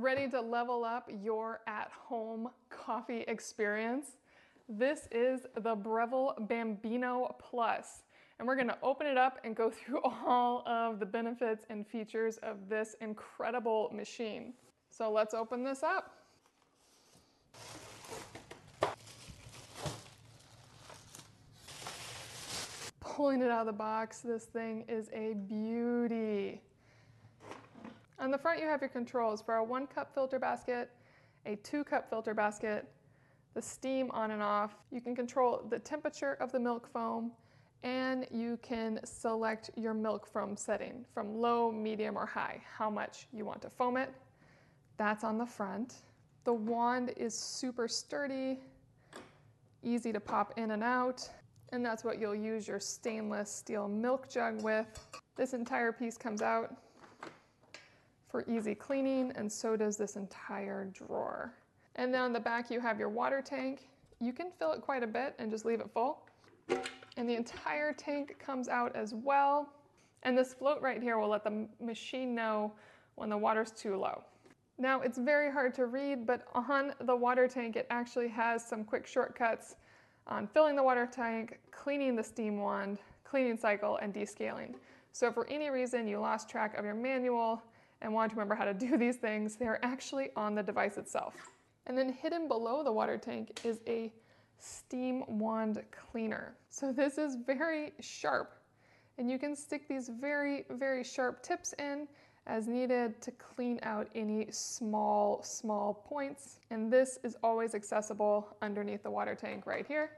Ready to level up your at-home coffee experience? This is the Breville Bambino Plus, and we're gonna open it up and go through all of the benefits and features of this incredible machine. So let's open this up. Pulling it out of the box, this thing is a beauty. On the front you have your controls for a 1-cup filter basket, a 2-cup filter basket, the steam on and off. You can control the temperature of the milk foam, and you can select your milk foam setting from low, medium, or high, how much you want to foam it. That's on the front. The wand is super sturdy, easy to pop in and out, and that's what you'll use your stainless steel milk jug with. This entire piece comes out for easy cleaning, and so does this entire drawer. And then on the back you have your water tank. You can fill it quite a bit and just leave it full. And the entire tank comes out as well. And this float right here will let the machine know when the water's too low. Now it's very hard to read, but on the water tank it actually has some quick shortcuts on filling the water tank, cleaning the steam wand, cleaning cycle, and descaling. So if for any reason you lost track of your manual and want to remember how to do these things, they are actually on the device itself. And then hidden below the water tank is a steam wand cleaner. So this is very sharp, and you can stick these very, very sharp tips in as needed to clean out any small points. And this is always accessible underneath the water tank right here.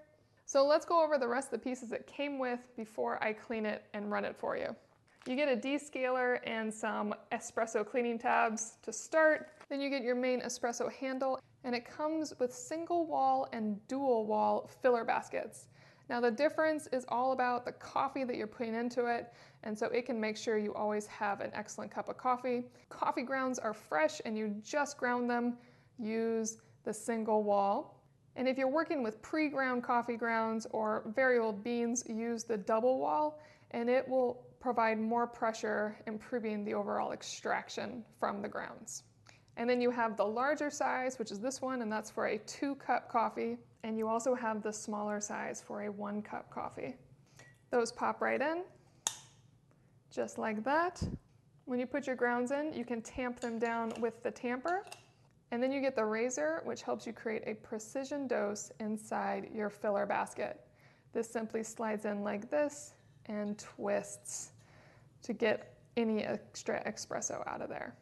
So let's go over the rest of the pieces it came with before I clean it and run it for you. You get a descaler and some espresso cleaning tabs to start. Then you get your main espresso handle, and it comes with single wall and dual wall filler baskets. Now the difference is all about the coffee that you're putting into it, and so it can make sure you always have an excellent cup of coffee. Coffee grounds are fresh and you just ground them, use the single wall. And if you're working with pre-ground coffee grounds or very old beans, use the double wall, and it will provide more pressure, improving the overall extraction from the grounds. And then you have the larger size, which is this one, and that's for a 2-cup coffee. And you also have the smaller size for a 1-cup coffee. Those pop right in, just like that. When you put your grounds in, you can tamp them down with the tamper. And then you get the razor, which helps you create a precision dose inside your filler basket. This simply slides in like this and twists to get any extra espresso out of there.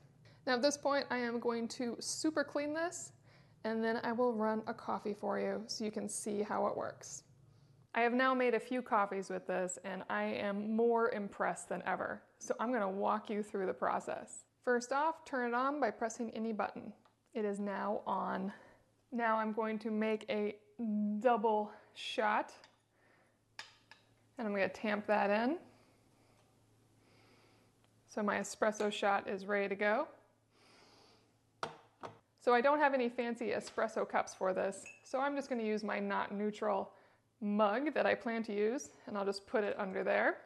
Now at this point, I am going to super clean this, and then I will run a coffee for you so you can see how it works. I have now made a few coffees with this, and I am more impressed than ever. So I'm gonna walk you through the process. First off, turn it on by pressing any button. It is now on. Now I'm going to make a double shot, and I'm gonna tamp that in. So my espresso shot is ready to go. So I don't have any fancy espresso cups for this, so I'm just gonna use my not neutral mug that I plan to use, and I'll just put it under there.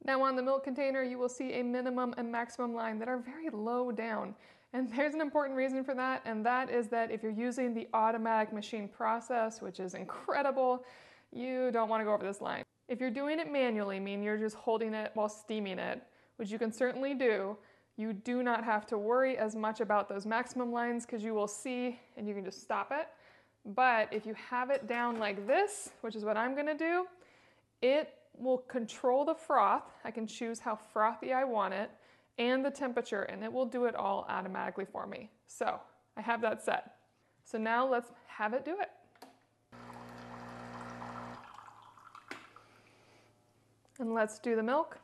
Now on the milk container, you will see a minimum and maximum line that are very low down. And there's an important reason for that, and that is that if you're using the automatic machine process, which is incredible, you don't wanna go over this line. If you're doing it manually, meaning you're just holding it while steaming it, which you can certainly do, you do not have to worry as much about those maximum lines because you will see and you can just stop it. But if you have it down like this, which is what I'm gonna do, it will control the froth. I can choose how frothy I want it and the temperature, and it will do it all automatically for me. So I have that set. So now let's have it do it. And let's do the milk.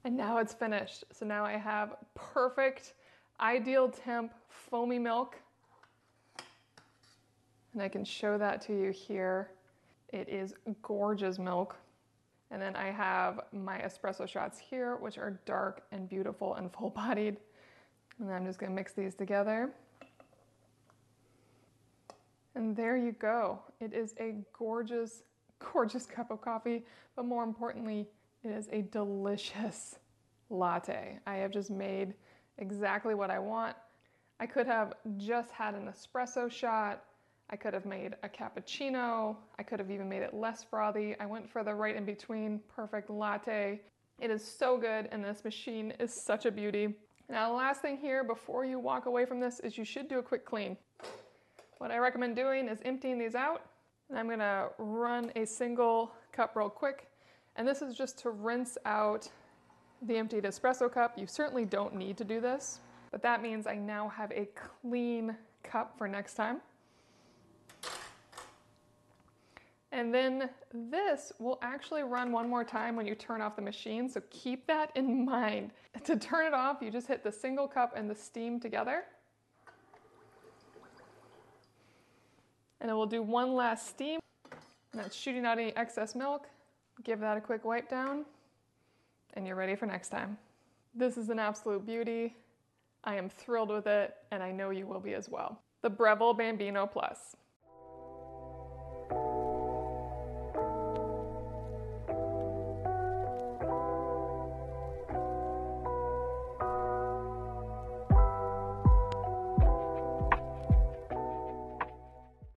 And now it's finished. So now I have perfect, ideal temp, foamy milk. And I can show that to you here. It is gorgeous milk. And then I have my espresso shots here, which are dark and beautiful and full-bodied. And I'm just gonna mix these together. And there you go. It is a gorgeous gorgeous cup of coffee, but more importantly, it is a delicious latte. I have just made exactly what I want. I could have just had an espresso shot. I could have made a cappuccino. I could have even made it less frothy. I went for the right in between, perfect latte. It is so good, and this machine is such a beauty. Now, the last thing here before you walk away from this is you should do a quick clean. What I recommend doing is emptying these out, and I'm gonna run a single cup real quick. And this is just to rinse out the emptied espresso cup. You certainly don't need to do this, but that means I now have a clean cup for next time. And then this will actually run one more time when you turn off the machine, so keep that in mind. To turn it off, you just hit the single cup and the steam together. And then we'll do one last steam. And that's shooting out any excess milk. Give that a quick wipe down, and you're ready for next time. This is an absolute beauty. I am thrilled with it, and I know you will be as well. The Breville Bambino Plus.